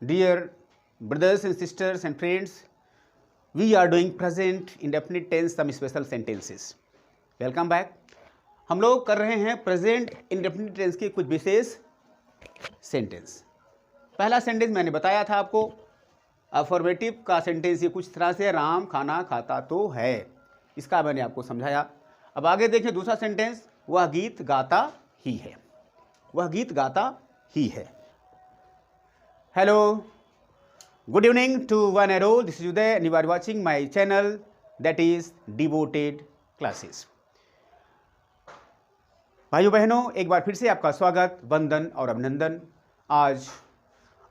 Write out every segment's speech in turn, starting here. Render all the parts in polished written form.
Dear brothers and sisters and friends, we are doing present indefinite tense some special sentences. Welcome back. हम लोग कर रहे हैं present indefinite tense के कुछ विशेष सेंटेंस। पहला सेंटेंस मैंने बताया था आपको, अफर्मेटिव का सेंटेंस ये कुछ तरह से राम खाना खाता तो है, इसका मैंने आपको समझाया। अब आगे देखें दूसरा सेंटेंस, वह गीत गाता ही है। वह गीत गाता ही है। Hello, good evening to one and all, this is Uday and you are watching my channel that is devoted classes. भाइयों बहनों, एक बार फिर से आपका स्वागत, वंदन और अभिनंदन। आज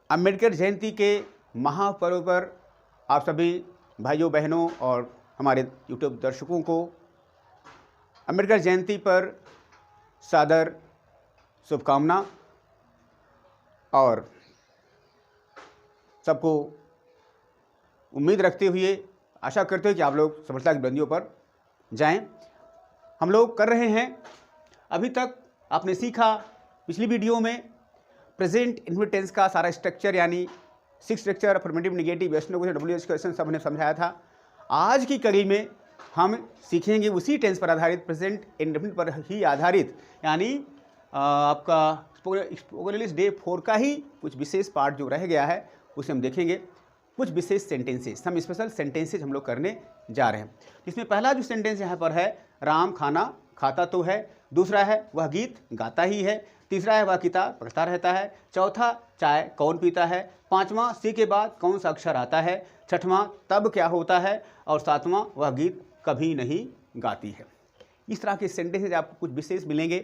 अम्बेडकर जयंती के महापर्व पर आप सभी भाइयों बहनों और हमारे यूट्यूब दर्शकों को अम्बेडकर जयंती पर सादर शुभकामना और सबको उम्मीद रखते हुए आशा करते हुए कि आप लोग सफलता की बुलंदियों पर जाएं। हम लोग कर रहे हैं, अभी तक आपने सीखा पिछली वीडियो में प्रेजेंट इंडेफिनिट टेंस का सारा स्ट्रक्चर, यानी 6 structure, affirmative, negative, S question, WH question सब हमने समझाया था। आज की कड़ी में हम सीखेंगे उसी टेंस पर आधारित, प्रेजेंट इंडेफिनिट पर ही आधारित, यानी आपका स्पोकन इंग्लिश डे 4 का ही कुछ विशेष पार्ट जो रह गया है उसे हम देखेंगे। कुछ विशेष सेंटेंसेस, हम स्पेशल सेंटेंसेस हम लोग करने जा रहे हैं। इसमें पहला जो सेंटेंस यहाँ पर है, राम खाना खाता तो है। दूसरा है वह गीत गाता ही है। तीसरा है वह किताब पढ़ता रहता है। चौथा, चाय कौन पीता है। पांचवा, सी के बाद कौन सा अक्षर आता है। छठवां, तब क्या होता है। और सातवां, वह गीत कभी नहीं गाती है। इस तरह के सेंटेंसेज आपको कुछ विशेष मिलेंगे।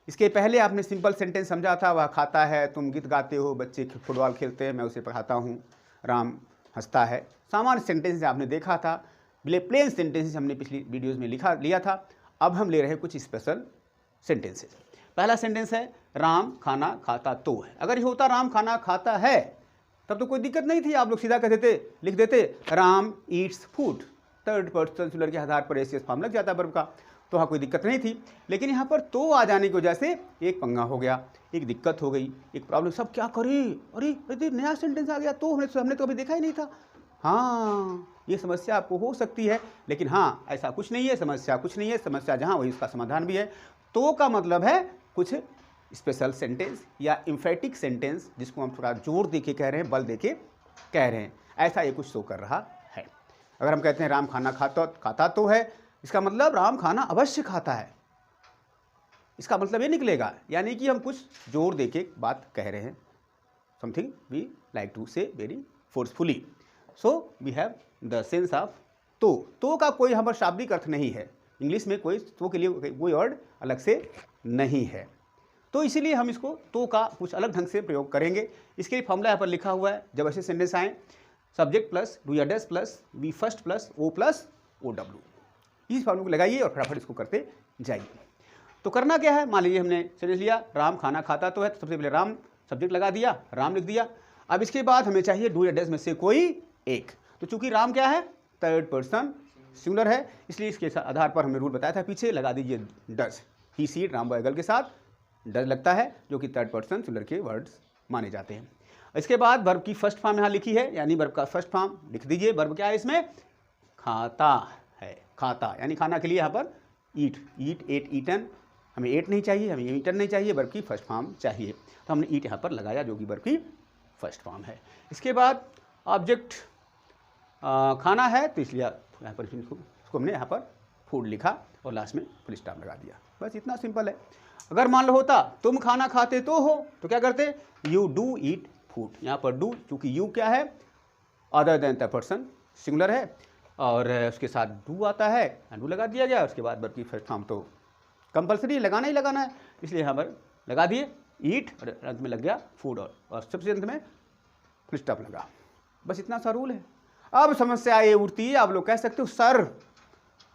इसके पहले आपने सिंपल सेंटेंस समझा था, वह खाता है, तुम गीत गाते हो, बच्चे फुटबॉल खेलते हैं, मैं उसे पढ़ाता हूँ, राम हंसता है। सामान्य सेंटेंस आपने देखा था, प्लेन सेंटेंसेस हमने पिछली वीडियोज़ में लिया था। अब हम ले रहे हैं कुछ स्पेशल सेंटेंसेस। पहला सेंटेंस है, राम खाना खाता तो है। अगर ये होता राम खाना खाता है तब तो कोई दिक्कत नहीं थी, आप लोग सीधा कह देते, लिख देते Ram Yeats food, third person singular के आधार पर एस फॉर्म लग जाता वर्ब का, तो वहाँ कोई दिक्कत नहीं थी। लेकिन यहाँ पर तो आ जाने की वजह से एक पंगा हो गया, एक दिक्कत हो गई, एक प्रॉब्लम। सब क्या करें, अरे नया सेंटेंस आ गया, तो हमने तो अभी देखा ही नहीं था। हाँ, ये समस्या आपको हो सकती है, लेकिन हाँ ऐसा कुछ नहीं है, समस्या कुछ नहीं है। समस्या जहाँ वही उसका समाधान भी है। तो का मतलब है कुछ स्पेशल सेंटेंस या इम्फेटिक सेंटेंस, जिसको हम थोड़ा जोर दे के कह रहे हैं, बल दे के कह रहे हैं, ऐसा ये कुछ शो कर रहा है। अगर हम कहते हैं राम खाना खाता तो है, इसका मतलब राम खाना अवश्य खाता है, इसका मतलब ये निकलेगा, यानी कि हम कुछ जोर दे के बात कह रहे हैं। Something we like to say very forcefully. So we have the sense of तो का कोई यहाँ पर शाब्दिक अर्थ नहीं है। इंग्लिश में कोई तो के लिए कोई वर्ड अलग से नहीं है, तो इसीलिए हम इसको तो का कुछ अलग ढंग से प्रयोग करेंगे। इसके लिए फॉर्मूला यहाँ पर लिखा हुआ है। जब ऐसे सेंटेंस आए, सब्जेक्ट प्लस डू या dash plus V first plus O plus O W, इस फॉर्मूले को लगाइए और फटाफट इसको करते जाइए। तो करना क्या है, मान लीजिए हमने सेंटेंस लिया, राम खाना खाता तो है, तो सबसे पहले राम सब्जेक्ट लगा दिया, राम लिख दिया। अब इसके बाद हमें चाहिए डू या डैश में से कोई एक। तो चूंकि राम क्या है, थर्ड पर्सन सिंगुलर है, इसलिए इसके आधार पर हमने रूल बताया था पीछे, लगा दीजिए डज। ही सी राम बॉयगल के साथ डज लगता है, जो कि थर्ड पर्सन सिंगुलर के वर्ड्स माने जाते हैं। इसके बाद वर्ब की फर्स्ट फॉर्म यहाँ लिखी है, यानी वर्ब का फर्स्ट फॉर्म लिख दीजिए। वर्ब क्या है इसमें, खाता है, खाता, यानी खाना के लिए यहाँ पर ईट, एट, ईटन। हमें एट नहीं चाहिए, हमें ईटन नहीं चाहिए, वर्ब की फर्स्ट फॉर्म चाहिए, तो हमने ईट यहाँ पर लगाया, जो कि वर्ब की फर्स्ट फॉर्म है। इसके बाद ऑब्जेक्ट खाना है, तो इसलिए यहाँ पर इसको हमने यहाँ पर फूड लिखा और लास्ट में फुल स्टॉप लगा दिया। बस इतना सिंपल है। अगर मान लो होता तुम खाना खाते तो हो, तो क्या करते, यू डू ईट फूड। यहाँ पर डू, चूँकि यू क्या है, other than the person singular है, और उसके साथ डू आता है, डू लगा दिया गया। उसके बाद वर्ब की फर्स्ट फॉर्म तो कंपलसरी लगाना ही लगाना है, इसलिए यहाँ पर लगा दिए ईट, और अंत में लग गया फूड, और सबसे अंत में फुल स्टॉप लगा। बस इतना सा रूल है। अब समस्या ये उठती है, आप लोग कह सकते हो सर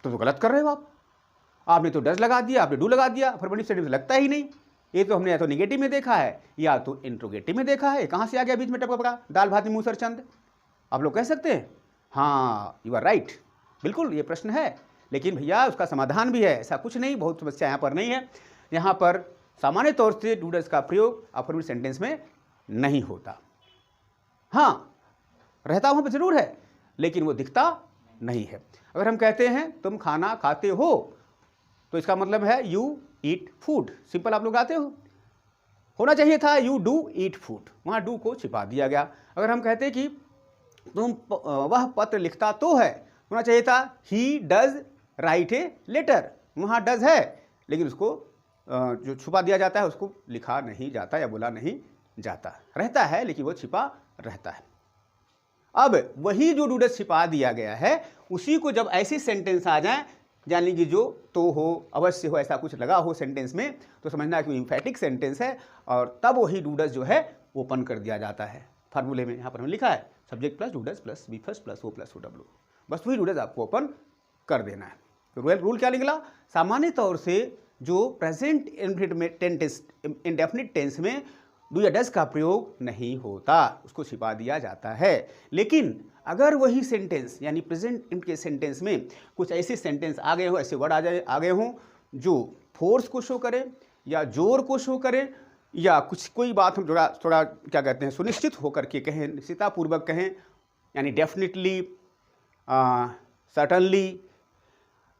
तो गलत कर रहे हो आपने तो डज लगा दिया, आपने डू लगा दिया, अफर्मेटिव सेंटेंस लगता ही नहीं। ये तो हमने या तो निगेटिव में देखा है या तो इंट्रोगेटिव में देखा है, कहाँ से आ गया बीच में टपका, दाल भात नींबू सरचंद। आप लोग कह सकते हैं हाँ यू आर राइट, बिल्कुल ये प्रश्न है, लेकिन भैया उसका समाधान भी है। ऐसा कुछ नहीं, बहुत समस्या यहाँ पर नहीं है। यहाँ पर सामान्य तौर से डू डज का प्रयोग अफर्मेटिव सेंटेंस में नहीं होता। हाँ, रहता वहाँ पर जरूर है, लेकिन वो दिखता नहीं है। अगर हम कहते हैं तुम खाना खाते हो, तो इसका मतलब है यू ईट फूड। सिंपल आप लोग आते हो, होना चाहिए था यू डू ईट फूड, वहाँ डू को छिपा दिया गया। अगर हम कहते कि तुम वह पत्र लिखता तो है, होना चाहिए था he does write a letter, वहाँ डज है, लेकिन उसको जो छुपा दिया जाता है उसको लिखा नहीं जाता या बोला नहीं जाता। रहता है लेकिन वो छिपा रहता है। अब वही जो डू डज छिपा दिया गया है, उसी को जब ऐसी सेंटेंस आ जाए, जान लीजिए जो तो हो, अवश्य हो, ऐसा कुछ लगा हो सेंटेंस में, तो समझना कि इम्फेटिक सेंटेंस है, और तब वही डू डज जो है ओपन कर दिया जाता है। फार्मूले में यहाँ पर हमें लिखा है subject plus do does plus V first plus O plus O W, बस वही डू डज आपको ओपन कर देना है। तो रूल क्या निकला? सामान्य तौर से जो प्रेजेंट इंडेफिनिट टेंस में डू या डज का प्रयोग नहीं होता, उसको छिपा दिया जाता है। लेकिन अगर वही सेंटेंस यानी प्रेजेंट के सेंटेंस में कुछ ऐसे सेंटेंस आ गए हो, ऐसे वर्ड आ गए हों जो फोर्स को शो करें या जोर को शो करें, या कुछ कोई बात हम थोड़ा क्या कहते हैं सुनिश्चित होकर के कहें, निश्चिततापूर्वक कहें, यानी डेफिनेटली, सर्टनली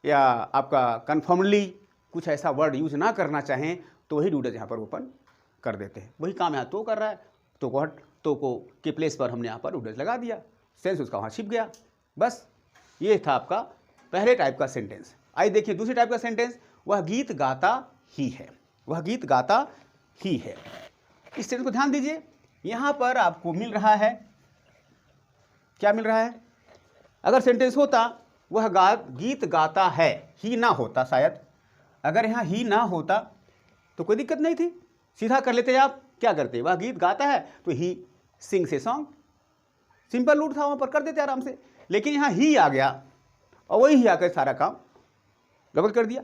या आपका कन्फर्मली, कुछ ऐसा वर्ड यूज ना करना चाहें, तो वही डू डज यहाँ पर ओपन कर देते हैं। वही काम यहाँ तो कर रहा है, तो को के प्लेस पर हमने यहाँ पर डू डज लगा दिया, सेंस उसका वहाँ छिप गया। बस ये था आपका पहले टाइप का सेंटेंस। आइए देखिए दूसरे टाइप का सेंटेंस, वह गीत गाता ही है। वह गीत गाता ही है। इस सेंटेंस को ध्यान दीजिए, यहाँ पर आपको मिल रहा है, क्या मिल रहा है? अगर सेंटेंस होता वह गीत गाता है, ही ना होता शायद, अगर यहाँ ही ना होता तो कोई दिक्कत नहीं थी, सीधा कर लेते आप। क्या करते? वह गीत गाता है तो he sings a song, simple root था, वहाँ पर कर देते आराम से। लेकिन यहाँ ही आ गया और वही ही आकर सारा काम गड़बड़ कर दिया,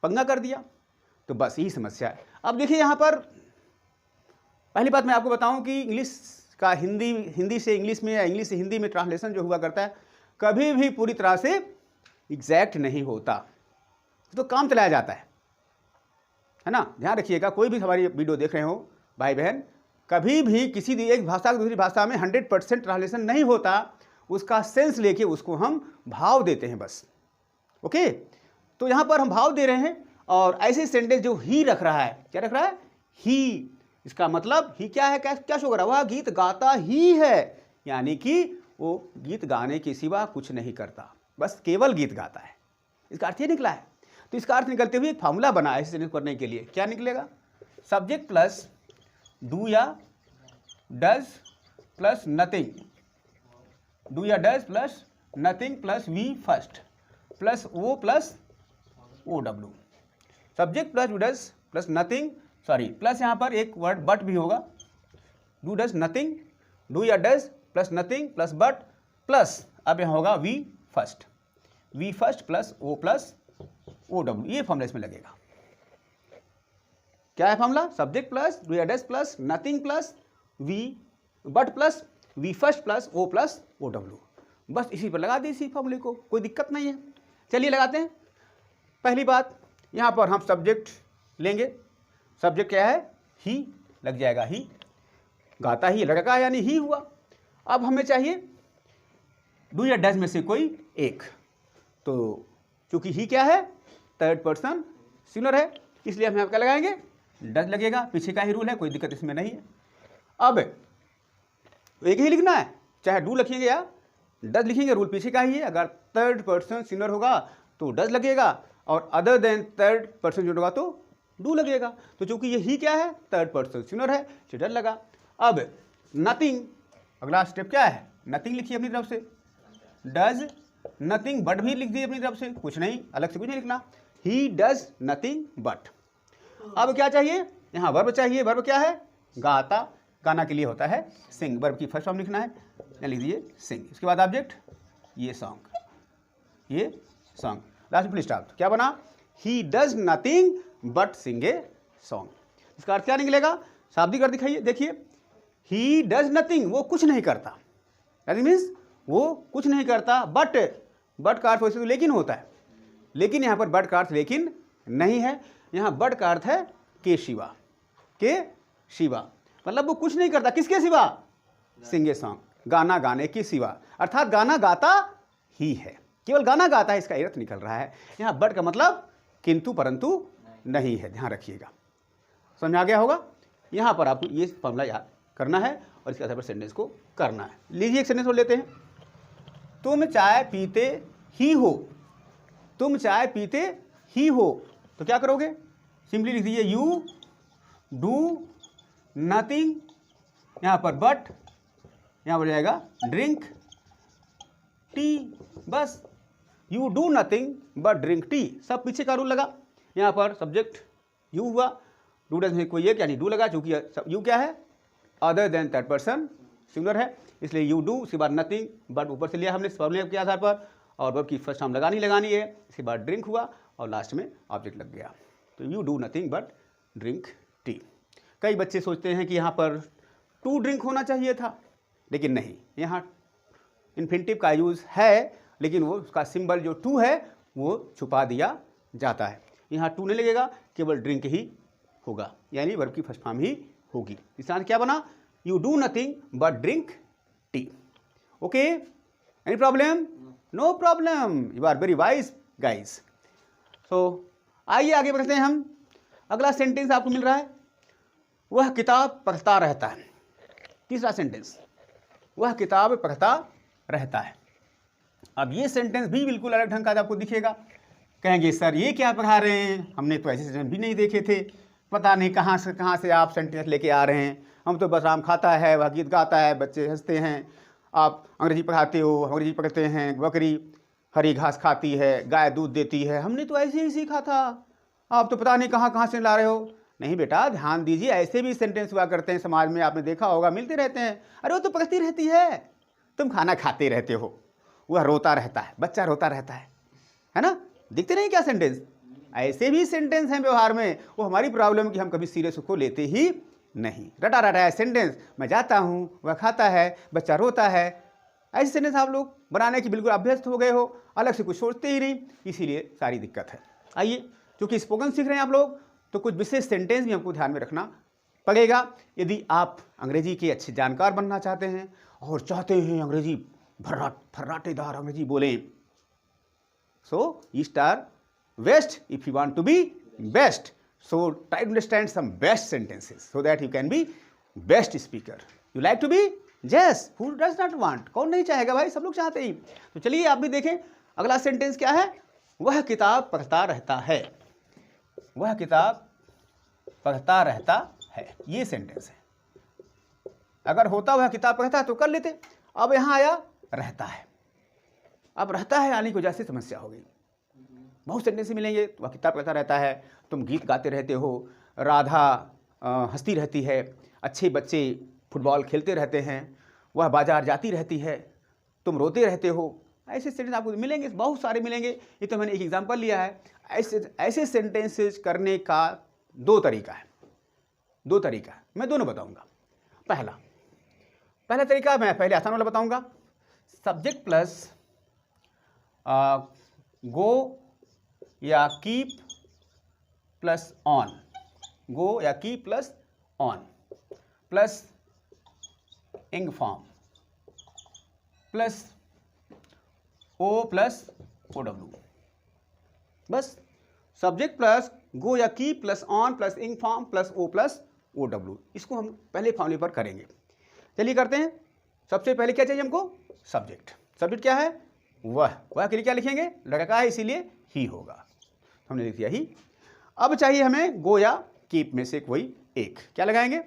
पंगा कर दिया, तो बस यही समस्या है। अब देखिए यहाँ पर पहली बात मैं आपको बताऊं कि इंग्लिश का हिंदी से इंग्लिश में या इंग्लिश से हिंदी में ट्रांसलेशन जो हुआ करता है, कभी भी पूरी तरह से एग्जैक्ट नहीं होता, तो काम चलाया जाता है ना। ध्यान रखिएगा, कोई भी हमारी वीडियो देख रहे हो भाई बहन, कभी भी किसी एक भाषा की दूसरी भाषा में 100% ट्रांसलेशन नहीं होता, उसका सेंस लेके उसको हम भाव देते हैं बस। ओके, तो यहाँ पर हम भाव दे रहे हैं, और ऐसे सेंटेंस जो ही रख रहा है, क्या रख रहा है? ही। इसका मतलब ही क्या है, क्या शो कर रहा है? वह गीत गाता ही है, यानी कि वो गीत गाने के सिवा कुछ नहीं करता, बस केवल गीत गाता है। इसका अर्थ ये निकला है। तो इसका अर्थ निकलते हुए एक फार्मूला बना है इसे करने के लिए। क्या निकलेगा? सब्जेक्ट प्लस डू या डज प्लस नथिंग, डू या does plus nothing plus V first plus O plus O W. Subject plus do does plus nothing, sorry plus यहाँ पर एक वर्ड बट भी होगा, डू डज नथिंग, डू या does plus nothing plus but plus अब यहाँ होगा V first plus O W. ये फॉर्मूला इसमें लगेगा। क्या है फॉर्मूला? सब्जेक्ट प्लस डू या does plus nothing plus V but plus V first plus O W. बस इसी पर लगा दी इसी फॉर्मूले को, कोई दिक्कत नहीं है। चलिए लगाते हैं। पहली बात, यहाँ पर हम सब्जेक्ट लेंगे। सब्जेक्ट क्या है? ही, लग जाएगा ही, गाता ही, लड़का यानी ही हुआ। अब हमें चाहिए डू या डज में से कोई एक, तो चूंकि ही क्या है? थर्ड पर्सन सिंगुलर है, इसलिए हम यहाँ क्या लगाएंगे? डज लगेगा। पीछे का ही रूल है, कोई दिक्कत इसमें नहीं है। अब एक ही लिखना है, चाहे डू लिखेंगे या डज लिखेंगे, रूल पीछे का ही है। अगर थर्ड पर्सन सिंगुलर होगा तो डज लगेगा, और अदर देन थर्ड पर्सन जो होगा तो डू लगेगा। तो चूंकि ये ही क्या है? थर्ड पर्सन सिंगुलर है, तो डज लगा। अब नथिंग, अगला स्टेप क्या है? नथिंग लिखिए अपनी तरफ से, डज नथिंग बट भी लिख दिए अपनी तरफ से, कुछ नहीं, अलग से कुछ नहीं लिखना। ही डज नथिंग बट। अब क्या चाहिए? यहाँ वर्ब चाहिए। वर्ब क्या है? गाता, गाना के लिए होता है सिंग, वर्ब की फर्स्ट फॉर्म लिखना है, या लिख दीजिए सिंग। इसके बाद ऑब्जेक्ट ये सॉन्ग, ये सॉन्ग, लास्ट फुल स्टॉप। क्या बना? He does nothing but sing a song. इसका अर्थ क्या निकलेगा? शाब्दिक अर्थ दिखाइए, देखिए। ही डज नथिंग, वो कुछ नहीं करता, दैट मीन्स वो कुछ नहीं करता, बट का अर्थ वैसे तो लेकिन होता है, लेकिन यहाँ पर बट का अर्थ लेकिन नहीं है। यहाँ बट का अर्थ है के शिवा, मतलब वो कुछ नहीं करता, किसके सिवा? सिंग ए सॉन्ग। गाना गाने के सिवा, अर्थात गाना गाता ही है, केवल गाना गाता है, इसका अर्थ निकल रहा है। यहाँ बट का मतलब किंतु परंतु नहीं है, ध्यान रखिएगा। समझ में आ गया होगा। यहाँ पर आपको ये फॉर्मूला याद करना है और इसके आधार पर सेंटेंस को करना है। लीजिए एक सेंटेंस और लेते हैं। तुम चाय पीते ही हो, तुम चाय पीते ही हो, तो क्या करोगे, सिंपली लिख दीजिए यू डू नथिंग, यहाँ पर बट, यहाँ पर जाएगा ड्रिंक टी, बस you do nothing but drink T, सब पीछे का रूल लगा। यहाँ पर सब्जेक्ट यू हुआ, डू डज में कोई एक यानी डू लगा, चूंकि यू क्या है, other than third person singular है, इसलिए यू डू, उसके बाद नथिंग बट ऊपर से लिया हमने फॉर्मूले के आधार पर, और वर्ब की फर्स्ट फॉर्म लगानी है, इसके बाद ड्रिंक हुआ और लास्ट में ऑब्जेक्ट लग गया, तो you do nothing but drink T. कई बच्चे सोचते हैं कि यहाँ पर टू ड्रिंक होना चाहिए था, लेकिन नहीं, यहाँ इन्फिनिटिव का यूज़ है, लेकिन वो उसका सिंबल जो टू है वो छुपा दिया जाता है। यहाँ टू नहीं लगेगा, केवल ड्रिंक ही होगा, यानी वर्ब की फर्स्ट फॉर्म ही होगी। इस तरह क्या बना, you do nothing but drink tea. Okay, any problem? No problem, you are very wise guys. So आइए आगे बढ़ते हैं हम। अगला सेंटेंस आपको मिल रहा है, वह किताब पढ़ता रहता है। तीसरा सेंटेंस, वह किताब पढ़ता रहता है। अब ये सेंटेंस भी बिल्कुल अलग ढंग का आपको दिखेगा। कहेंगे सर ये क्या पढ़ा रहे हैं, हमने तो ऐसे सेंटेंस भी नहीं देखे थे, पता नहीं कहाँ से आप सेंटेंस लेके आ रहे हैं। हम तो बस आम खाता है, वह गीत गाता है, बच्चे हंसते हैं, आप अंग्रेजी पढ़ाते हो, अंग्रेजी पढ़ते हैं, बकरी हरी घास खाती है, गाय दूध देती है, हमने तो ऐसे ही सीखा था, आप तो पता नहीं कहाँ से ला रहे हो। नहीं बेटा, ध्यान दीजिए, ऐसे भी सेंटेंस हुआ करते हैं समाज में, आपने देखा होगा, मिलते रहते हैं। अरे वो तो पढ़ती रहती है, तुम खाना खाते रहते हो, वह रोता रहता है, बच्चा रोता रहता है ना, दिखते नहीं क्या सेंटेंस। ऐसे भी सेंटेंस हैं व्यवहार में, वो हमारी प्रॉब्लम कि हम कभी सीरियस को लेते ही नहीं। रटा रटा है सेंटेंस, मैं जाता हूँ, वह खाता है, बच्चा रोता है, ऐसे सेंटेंस आप लोग बनाने की बिल्कुल अभ्यस्त हो गए हो, अलग से कुछ सोचते ही नहीं, इसीलिए सारी दिक्कत है। आइए, क्योंकि स्पोकन सीख रहे हैं आप लोग, तो कुछ विशेष सेंटेंस भी हमको ध्यान में रखना पड़ेगा। यदि आप अंग्रेजी के अच्छे जानकार बनना चाहते हैं और चाहते हैं अंग्रेजी फर्राटेदार अंग्रेजी बोलें, so east or west if you want to be best, so try to understand some best sentences so that you can be best speaker. You like to be? Yes, who does not want, कौन नहीं चाहेगा भाई, सब लोग चाहते ही। तो चलिए आप भी देखें, अगला सेंटेंस क्या है, वह किताब पढ़ता रहता है, वह किताब पढ़ता रहता है, ये सेंटेंस है। अगर होता वह किताब पढ़ता तो कर लेते, अब यहाँ आया रहता है। अब रहता है आने की वजह से समस्या हो गई। बहुत सेंटेंस मिलेंगे, वह किताब पढ़ता रहता है, तुम गीत गाते रहते हो, राधा हंसती रहती है, अच्छे बच्चे फुटबॉल खेलते रहते हैं, वह बाजार जाती रहती है, तुम रोते रहते हो। ऐसे सेंटेंस आपको मिलेंगे, बहुत सारे मिलेंगे। ये तो मैंने एक एग्जांपल लिया है। ऐसे सेंटेंसेस करने का दो तरीका है, मैं दोनों बताऊंगा। पहला तरीका मैं पहले आसान वाला बताऊंगा, सब्जेक्ट प्लस गो या कीप प्लस ऑन, गो या keep plus on plus ing form plus O plus O W, बस सब्जेक्ट प्लस गो या keep plus on plus ing form plus O W, इसको हम पहले फॉर्मूले पर करेंगे। चलिए करते हैं। सबसे पहले क्या चाहिए हमको, सब्जेक्ट क्या है, वह के लिए क्या लिखेंगे, लड़का है इसीलिए ही होगा, हमने लिख दिया ही। अब चाहिए हमें गो या कीप में से कोई एक, क्या लगाएंगे,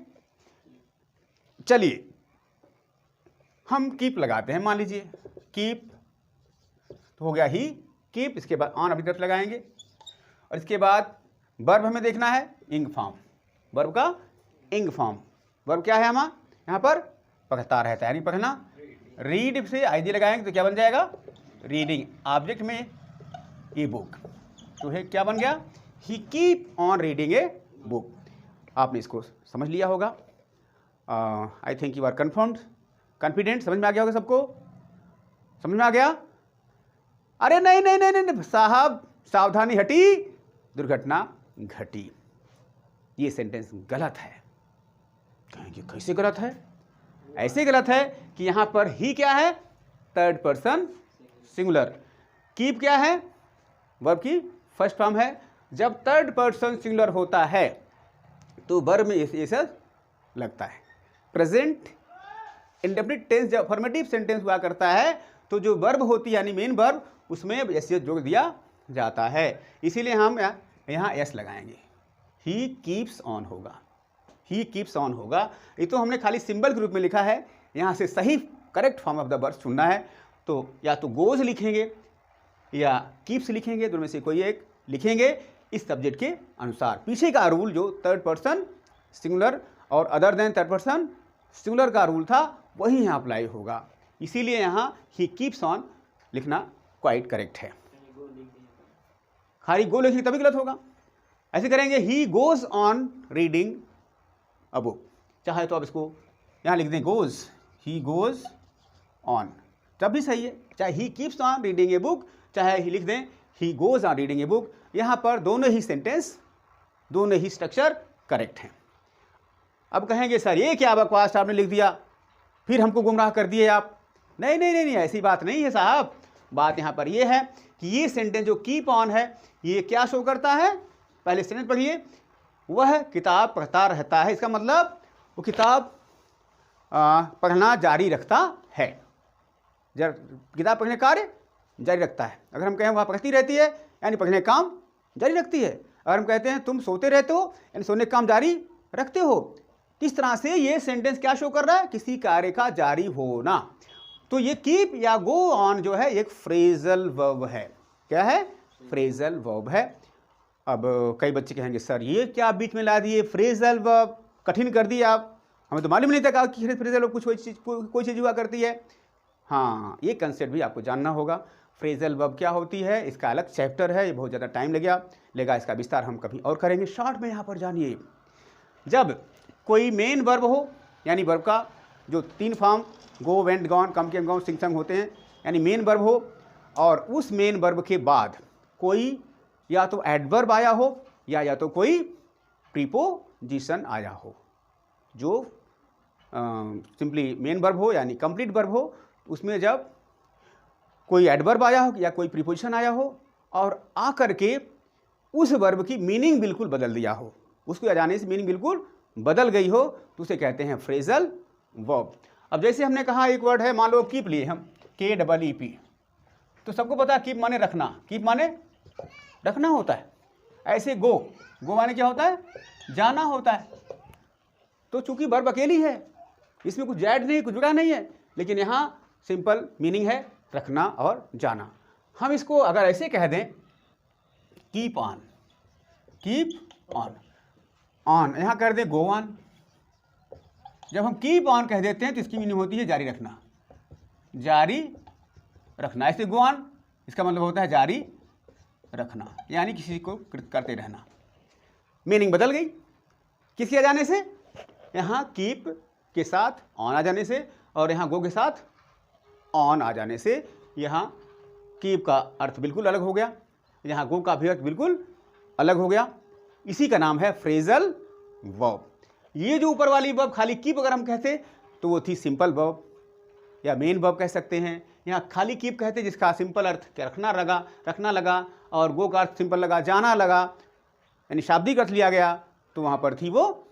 चलिए हम कीप लगाते हैं। मान लीजिए कीप तो हो गया ही, कीप, इसके बाद ऑन अभी तक लगाएंगे, और इसके बाद वर्ब हमें देखना है इंग फॉर्म, वर्ब का इंग फॉर्म। वर्ब क्या है हमारा, यहाँ पर पढ़ता रहता है, यानी पढ़ना। रीड से आईडी लगाएंगे तो क्या बन जाएगा, रीडिंग। ऑब्जेक्ट में ए बुक, तो है क्या बन गया, he keep on reading a book. आपने इसको समझ लिया होगा। I think you are confident, समझ में आ गया होगा सबको, समझ में आ गया। अरे नहीं साहब, सावधानी हटी, दुर्घटना घटी। ये सेंटेंस गलत है। कहेंगे कैसे गलत है, ऐसे गलत है कि यहाँ पर ही क्या है, थर्ड पर्सन सिंगुलर। कीप क्या है, वर्ब की फर्स्ट फॉर्म है। जब थर्ड पर्सन सिंगुलर होता है तो वर्ब में एस लगता है। प्रेजेंट इंडेफिनिट टेंस जब अफर्मेटिव सेंटेंस हुआ करता है तो जो वर्ब होती है यानी मेन वर्ब उसमें एस जोड़ दिया जाता है, इसीलिए हम यहाँ एस लगाएंगे। ही कीप्स ऑन होगा, ही कीप्स ऑन होगा। ये तो हमने खाली सिंबल के रूप में लिखा है, यहाँ से सही correct form of the verb चुनना है। तो या तो गोज लिखेंगे या कीप्स लिखेंगे, दोनों में से कोई एक लिखेंगे इस सब्जेक्ट के अनुसार। पीछे का रूल जो थर्ड पर्सन सिंगुलर और other than third person singular का रूल था वही यहाँ अप्लाई होगा, इसीलिए यहाँ ही कीप्स ऑन लिखना क्वाइट करेक्ट है। खाली गो लिखेंगे तभी गलत होगा। ऐसे करेंगे he goes on reading a book, चाहे तो आप इसको यहाँ लिख दें गोज, ही गोज ऑन, तब भी सही है। चाहे he keeps on reading a book, चाहे ही लिख दें he goes on reading a book, यहाँ पर दोनों ही सेंटेंस, दोनों ही स्ट्रक्चर करेक्ट हैं। अब कहेंगे सर ये क्या बकवास आपने लिख दिया, फिर हमको गुमराह कर दिए आप। नहीं नहीं नहीं नहीं, ऐसी बात नहीं है साहब। बात यहाँ पर ये है कि ये सेंटेंस जो कीप ऑन है ये क्या शो करता है, पहले सेंटेंस पढ़िए, वह किताब पढ़ता रहता है। इसका मतलब वो किताब पढ़ना जारी रखता है, किताब पढ़ने कार्य जारी रखता है। अगर हम कहें वह पढ़ती रहती है यानी पढ़ने का काम जारी रखती है। अगर हम कहते हैं तुम सोते रहते हो यानी सोने का काम जारी रखते हो। किस तरह से ये सेंटेंस क्या शो कर रहा है, किसी कार्य का जारी होना। तो ये कीप या गो ऑन जो है एक फ्रेजल वर्ब है। क्या है, फ्रेजल वर्ब है। अब कई बच्चे कहेंगे सर ये क्या आप बीच में ला दिए, फ्रेजल वर्ब कठिन कर दिए आप, हमें तो मालूम नहीं था कि फ्रेजल वर्ब कोई चीज़ हुआ करती है। हाँ, ये कंसेप्ट भी आपको जानना होगा। फ्रेजल वर्ब क्या होती है, इसका अलग चैप्टर है, ये बहुत ज़्यादा टाइम लेगा, इसका विस्तार हम कभी और करेंगे। शॉर्ट में यहाँ पर जानिए, जब कोई मेन वर्ब हो यानी वर्ब का जो तीन फॉर्म गो, वेंट, गॉन, कम, केम, गॉन, सिंग, संग होते हैं, यानी मेन वर्ब हो और उस मेन वर्ब के बाद कोई या तो एडवर्ब आया हो या तो कोई प्रीपोजिशन आया हो। जो सिंपली मेन वर्ब हो यानी कंप्लीट वर्ब हो, उसमें जब कोई एडवर्ब आया हो या कोई प्रीपोजिशन आया हो और आकर के उस वर्ब की मीनिंग बिल्कुल बदल दिया हो, उसको आ जाने से मीनिंग बिल्कुल बदल गई हो, तो उसे कहते हैं फ्रेजल वर्ब। अब जैसे हमने कहा एक वर्ड है, मान लो कीप लिए हम, KEEP, तो सबको पता है कीप माने रखना, कीप माने रखना होता है। ऐसे गो माने क्या होता है, जाना होता है। तो चूंकि वर्ब अकेली है, इसमें कुछ ऐड नहीं, कुछ जुड़ा नहीं है, लेकिन यहाँ सिंपल मीनिंग है रखना और जाना। हम इसको अगर ऐसे कह दें keep on, keep on, on यहाँ कर दें गो ऑन। जब हम कीप ऑन कह देते हैं तो इसकी मीनिंग होती है जारी रखना, जारी रखना। ऐसे गो ऑन इसका मतलब होता है जारी रखना, यानी किसी को करते रहना। मीनिंग बदल गई किसके आ जाने से, यहाँ कीप के साथ ऑन आ जाने से और यहाँ गो के साथ ऑन आ जाने से। यहाँ कीप का अर्थ बिल्कुल अलग हो गया, यहाँ गो का भी अर्थ बिल्कुल अलग हो गया। इसी का नाम है फ्रेजल वर्ब। ये जो ऊपर वाली वर्ब खाली कीप अगर हम कहते तो वो थी सिंपल वर्ब या मेन वर्ब कह सकते हैं। यहाँ खाली कीप कहते जिसका सिंपल अर्थ क्या रखना लगा और गो का अर्थ सिंपल लगा, जाना लगा, यानी शाब्दिक अर्थ लिया गया, तो वहाँ पर थी वो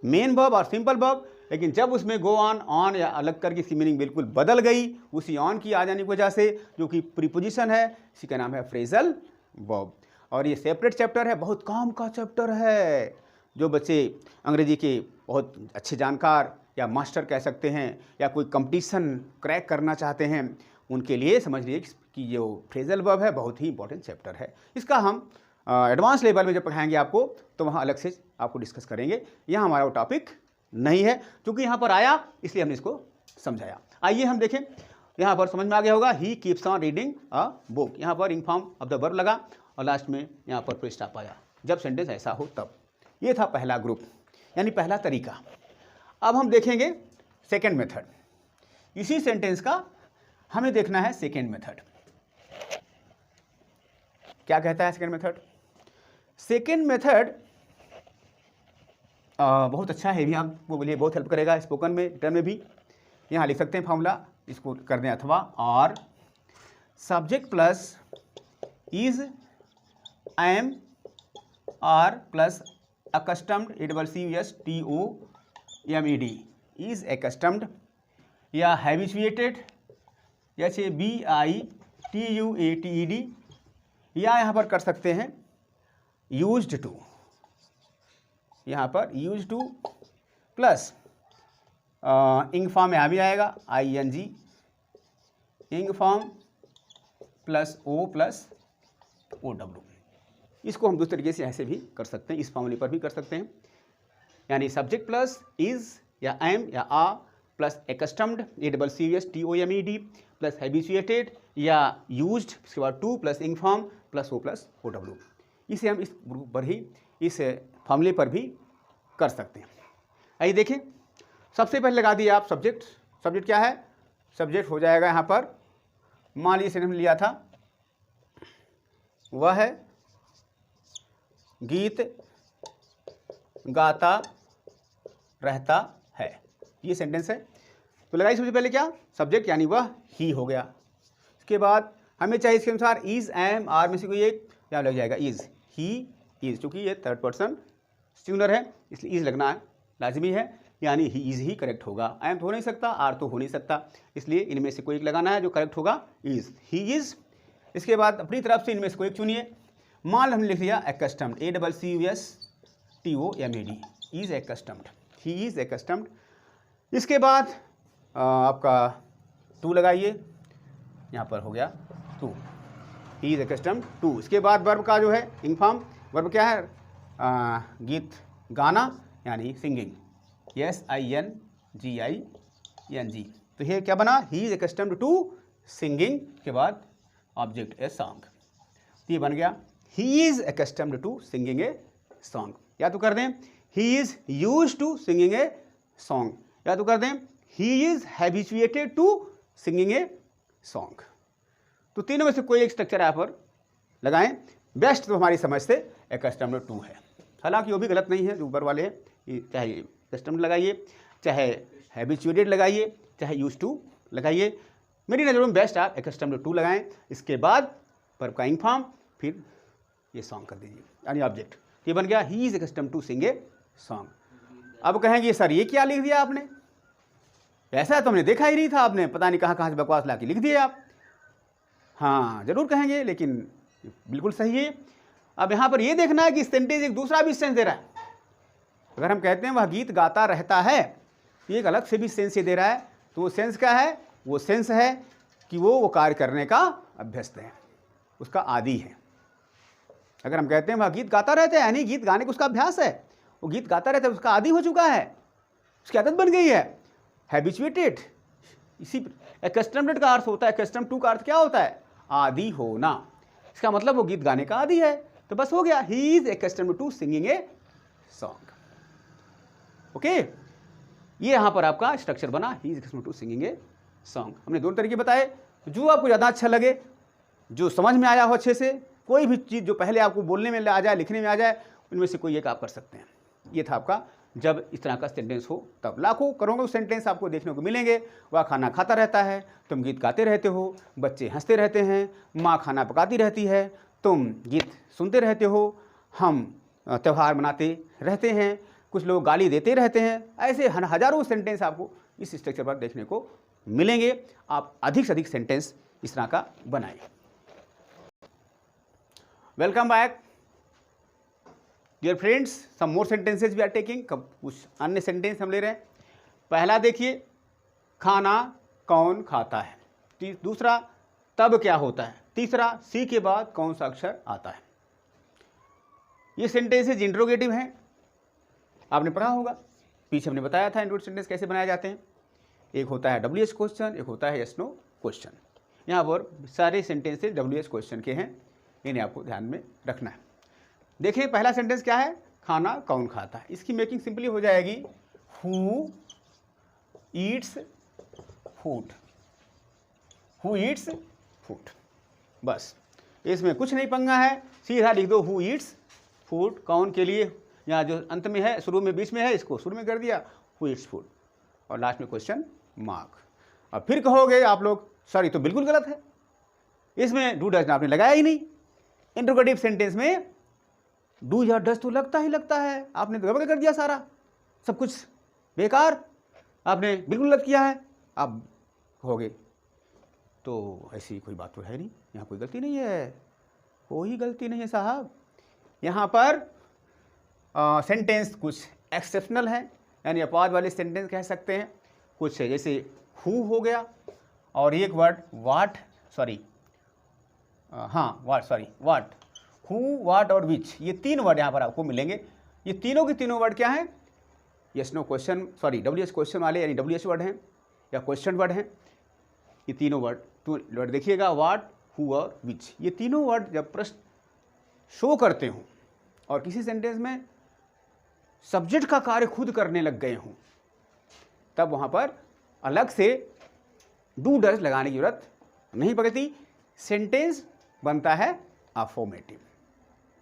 मेन वर्ब और सिंपल वर्ब। लेकिन जब उसमें गो ऑन या अलग करके इसकी मीनिंग बिल्कुल बदल गई उसी ऑन की आ जाने की वजह से, जो कि प्रीपोजिशन है, इसी का नाम है फ्रेजल वर्ब। और ये सेपरेट चैप्टर है, बहुत काम का चैप्टर है। जो बच्चे अंग्रेजी के बहुत अच्छे जानकार या मास्टर कह सकते हैं या कोई कंपटीशन क्रैक करना चाहते हैं, उनके लिए समझ लीजिए कि जो फ्रेजल वर्ब है बहुत ही इंपॉर्टेंट चैप्टर है। इसका हम एडवांस लेवल में जब पढ़ाएंगे आपको तो वहाँ अलग से आपको डिस्कस करेंगे। यहाँ हमारा वो टॉपिक नहीं है, क्योंकि यहाँ पर आया इसलिए हमने इसको समझाया। आइए हम देखें, यहाँ पर समझ में आ गया होगा, he keeps on reading a book. यहाँ पर in form of the verb लगा और लास्ट में यहाँ पर फुल स्टॉप आया जब सेंटेंस ऐसा हो तब। ये था पहला ग्रुप यानी पहला तरीका। अब हम देखेंगे सेकेंड मेथड। इसी सेंटेंस का हमें देखना है सेकेंड मेथड। क्या कहता है सेकेंड मेथड? सेकेंड मेथड बहुत अच्छा है, भी आपको बोलिए बहुत हेल्प करेगा स्पोकन में, रिटर्न में भी। यहाँ लिख सकते हैं फॉर्मूला, इसको कर दें अथवा और subject plus is M R plus accustomed ACCUSTOMED is accustomed या हैबिचुएटेड HABITUATED, या यहाँ पर कर सकते हैं यूज्ड टू, यहाँ पर used to plus ing form यहाँ भी आएगा ING, इंग form plus O plus OW। इसको हम दूसरे तरीके से ऐसे भी कर सकते हैं, इस फॉर्मूले पर भी कर सकते हैं, यानी सब्जेक्ट प्लस इज या एम या are plus accustomed ACCUSTOMED plus habituated या यूज्ड, इसके बाद to plus ing form plus O plus OW। इसे हम इस ग्रुप पर ही, इस फॉर्मूले पर भी कर सकते हैं। आइए देखें, सबसे पहले लगा दिए आप सब्जेक्ट। सब्जेक्ट क्या है? सब्जेक्ट हो जाएगा यहाँ पर, मान लीजिए हमने लिया था, वह है गीत गाता रहता है, ये सेंटेंस है। तो लगाइए सबसे पहले क्या, सब्जेक्ट यानी वह ही हो गया। इसके बाद हमें चाहिए इसके अनुसार इज एम आर में से कोई एक, क्या लग जाएगा इज, ही इज, क्योंकि ये थर्ड पर्सन सिंगुलर है इसलिए इज लगना है लाजमी है, यानी ही इज ही करेक्ट होगा। एम तो हो नहीं सकता, आर तो हो नहीं सकता, इसलिए इनमें से कोई एक लगाना है जो करेक्ट होगा, इज, ही इज। इसके बाद अपनी तरफ से इनमें से कोई एक चुनिए। मान हमने लिख लिया accustomed ACCUSTOMED, is accustomed, he is accustomed. इसके बाद आपका टू लगाइए, यहाँ पर हो गया to, he is accustomed to. इसके बाद वर्ब का जो है इंग फॉर्म, वर्ब क्या है, गीत गाना यानी सिंगिंग, SINGING। तो ये क्या बना, he is accustomed to singing, के बाद ऑब्जेक्ट ए सॉन्ग, ये बन गया he is accustomed to singing a song. या तो कर दें he is used to singing a song, या तो कर दें he is habituated to singing a song. तो तीनों में से कोई एक स्ट्रक्चर यहाँ पर लगाएं। बेस्ट तो हमारी समझ से अकस्टम्ड टू है, हालांकि वो भी गलत नहीं है जो ऊपर वाले हैं, चाहे अकस्टम्ड लगाइए, चाहे हैबिचुएटेड लगाइए, चाहे यूज्ड टू लगाइए। मेरी नज़रों में बेस्ट आप अकस्टम्ड टू लगाएं। इसके बाद वर्ब का इंग फॉर्म, फिर ये सॉन्ग कर दीजिए यानी ऑब्जेक्ट, ये बन गया he is accustomed to sing a song. अब कहेंगे सर ये क्या लिख दिया आपने, ऐसा तो हमने देखा ही नहीं था, आपने पता नहीं कहाँ से बकवास ला के लिख दिए आप। हाँ ज़रूर कहेंगे, लेकिन बिल्कुल सही है। अब यहाँ पर ये देखना है कि सेंटेंस एक दूसरा भी सेंस दे रहा है। अगर हम कहते हैं वह गीत गाता रहता है, ये एक अलग से भी सेंस ये दे रहा है। तो वो सेंस क्या है, वो सेंस है कि वो कार्य करने का अभ्यस्त है, उसका आदी है। अगर हम कहते हैं वह गीत गाता रहता है, यानी गीत गाने का उसका अभ्यास है, वो गीत गाता रहता है, उसका आदी हो चुका है, उसकी आदत बन गई है, हैबिचुएटेड। इसी अकस्टम्ड का अर्थ होता है, अकस्टम्ड टू का अर्थ क्या होता है, आदी होना। इसका मतलब वो गीत गाने का आदी है, तो बस हो गया he is accustomed to singing a song. Okay, ये यहाँ पर आपका स्ट्रक्चर बना, he is accustomed to singing a song. हमने दो तरीके बताए, जो आपको ज़्यादा अच्छा लगे, जो समझ में आया हो अच्छे से, कोई भी चीज़ जो पहले आपको बोलने में आ जाए, लिखने में आ जाए, उनमें से कोई एक आप कर सकते हैं। ये था आपका, जब इस तरह का सेंटेंस हो तब। लाखों करोड़ों सेंटेंस आपको देखने को मिलेंगे। वह खाना खाता रहता है, तुम गीत गाते रहते हो, बच्चे हंसते रहते हैं, माँ खाना पकाती रहती है, तुम गीत सुनते रहते हो, हम त्यौहार मनाते रहते हैं, कुछ लोग गाली देते रहते हैं। ऐसे हज़ारों सेंटेंस आपको इस स्ट्रक्चर पर देखने को मिलेंगे। आप अधिक से अधिक सेंटेंस इस तरह का बनाएं। Welcome back dear friends, some more sentences we are taking. कुछ अन्य सेंटेंस हम ले रहे हैं। पहला देखिए, खाना कौन खाता है। दूसरा, तब क्या होता है। तीसरा, सी के बाद कौन सा अक्षर आता है। ये सेंटेंसेज इंट्रोगेटिव हैं, आपने पढ़ा होगा, पीछे हमने बताया था इंट्रोगेटिव सेंटेंस कैसे बनाए जाते हैं। एक होता है WH क्वेश्चन, एक होता है यस नो क्वेश्चन। यहाँ पर सारे सेंटेंसेज WH क्वेश्चन के हैं, इन्हें आपको ध्यान में रखना है। देखिए पहला सेंटेंस क्या है, खाना कौन खाता है। इसकी मेकिंग सिंपली हो जाएगी who Yeats food, who Yeats food. बस इसमें कुछ नहीं पंगा है, सीधा लिख दो हु ईट्स फूड। कौन के लिए यहाँ जो अंत में है, शुरू में, बीच में है, इसको शुरू में कर दिया, हु ईट्स फूड, और लास्ट में क्वेश्चन मार्क। अब फिर कहोगे आप लोग सर ये तो बिल्कुल गलत है, इसमें डू डज आपने लगाया ही नहीं। इंट्रोगेटिव सेंटेंस में डू या डज तो लगता ही लगता है, आपने तो गड़बड़ कर दिया, सारा सब कुछ बेकार, आपने बिल्कुल गलत किया है। आप कहोगे तो ऐसी कोई बात तो है नहीं, यहाँ कोई गलती नहीं है, कोई गलती नहीं है साहब। यहाँ पर सेंटेंस कुछ एक्सेप्शनल है, यानी अपवाद वाले सेंटेंस कह सकते हैं। कुछ है जैसे हु हो गया, और एक वर्ड वाट, वाट, हु, वाट और विच, ये 3 वर्ड यहाँ पर आपको मिलेंगे। ये तीनों के तीनों वर्ड क्या हैं? Yes no question, WH question वाले, यानी WH वर्ड हैं या क्वेश्चन वर्ड हैं। ये तीनों वर्ड तो वर्ड देखिएगा, वाट, हु और विच, ये तीनों वर्ड जब प्रश्न शो करते हों और किसी सेंटेंस में सब्जेक्ट का कार्य खुद करने लग गए हों, तब वहाँ पर अलग से डू डज लगाने की जरूरत नहीं पड़ती। सेंटेंस बनता है अफर्मेटिव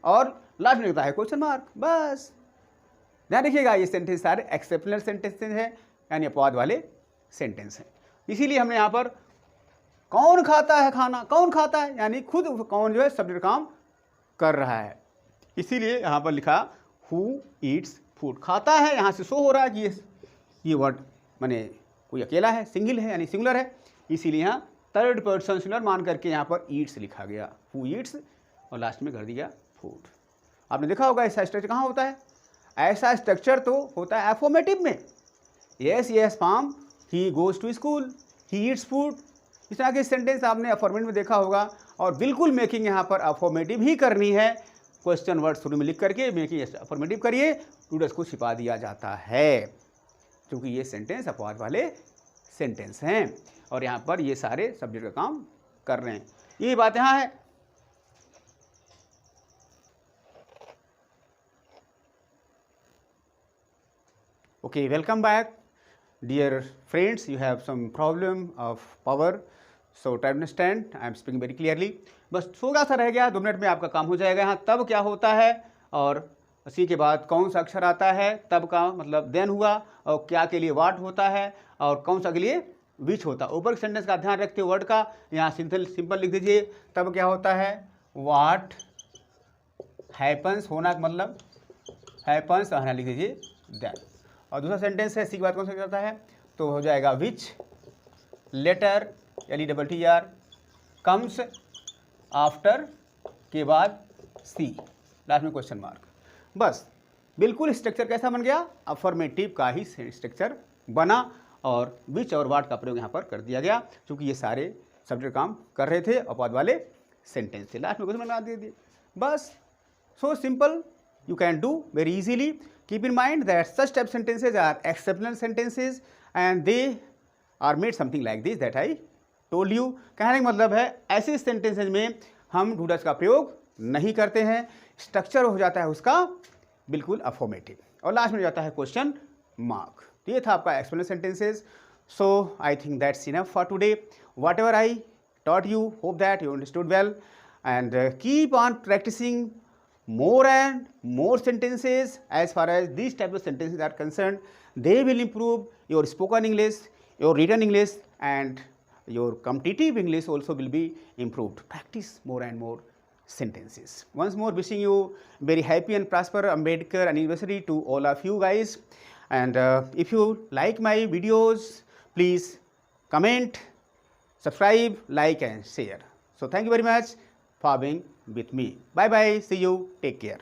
और लास्ट में लगता है क्वेश्चन मार्क, बस। ध्यान रखिएगा, ये सेंटेंस सारे एक्सेप्शनल सेंटेंसेस हैं, यानी अपवाद वाले सेंटेंस हैं। इसीलिए हमने यहाँ पर कौन खाता है खाना, कौन खाता है, यानी खुद कौन जो है सब्जेक्ट काम कर रहा है, इसीलिए यहाँ पर लिखा हु ईट्स फूड, खाता है, यहाँ से शो हो रहा है कि ये वर्ड माने कोई अकेला है, सिंगल है, यानी सिंगुलर है, इसीलिए यहाँ थर्ड पर्सन सिंगुलर मान करके यहाँ पर ईट्स लिखा गया, हु ईट्स, और लास्ट में कर दिया फूड। आपने देखा होगा ऐसा स्ट्रक्चर कहाँ होता है? ऐसा स्ट्रक्चर तो होता है अफर्मेटिव में। Yes form, he goes to school, he eats food, इस तरह के सेंटेंस आपने अफर्मेटिव में देखा होगा। और बिल्कुल मेकिंग यहाँ पर अफर्मेटिव ही करनी है, क्वेश्चन वर्ड शुरू में लिख करके मेकिंग अफर्मेटिव करिए, डू डज को छिपा दिया जाता है, क्योंकि ये सेंटेंस अपवाद वाले सेंटेंस हैं और यहाँ पर ये सारे सब्जेक्ट का काम कर रहे हैं। यही बात यहाँ है। Okay, welcome back, dear friends. You have some problem of power, so try to understand. I am speaking very clearly. बस थोड़ा सा रह गया, 2 मिनट में आपका काम हो जाएगा। यहाँ तब क्या होता है और उसी के बाद कौन सा अक्षर आता है, तब का मतलब देन हुआ, और क्या के लिए वाट होता है और कौन सा के लिए विच होता है। ऊपर सेंटेंस का ध्यान रखते वर्ड का, यहाँ सिंपल लिख दीजिए। तब क्या होता है, वाट हैपन्स, होना मतलब हैपन्स, और लिख दीजिए देन। और दूसरा सेंटेंस है, सी के बाद कौन सा जाता है, तो हो जाएगा विच लेटर, LETTR कम्स आफ्टर के बाद सी, लास्ट में क्वेश्चन मार्क। बस बिल्कुल स्ट्रक्चर कैसा बन गया, अफर्मेटिव का ही स्ट्रक्चर बना, और विच और वाट का प्रयोग यहाँ पर कर दिया गया, क्योंकि ये सारे सब्जेक्ट काम कर रहे थे, अपवाद वाले सेंटेंस थे। लास्ट में क्वेश्चन बना दिए, बस। So simple, you can do very easily. Keep in mind that such type sentences are exceptional sentences and they are made something like this that I told you. कहने का मतलब है ऐसे sentences में हम डू डज का प्रयोग नहीं करते हैं, स्ट्रक्चर हो जाता है उसका बिल्कुल अफर्मेटिव, और लास्ट में जाता है क्वेश्चन मार्क। तो ये था आपका explain sentences. So I think that's enough for today. What ever I taught you, hope that you understood well, and keep on practicing more and more sentences. As far as these type of sentences are concerned, they will improve your spoken English, your written English, and your competitive English also will be improved. Practice more and more sentences. Once more, wishing you very happy and prosper Ambedkar anniversary to all of you guys. And if you like my videos, please comment, subscribe, like and share. So thank you very much for being with me. Bye bye. See you. Take care.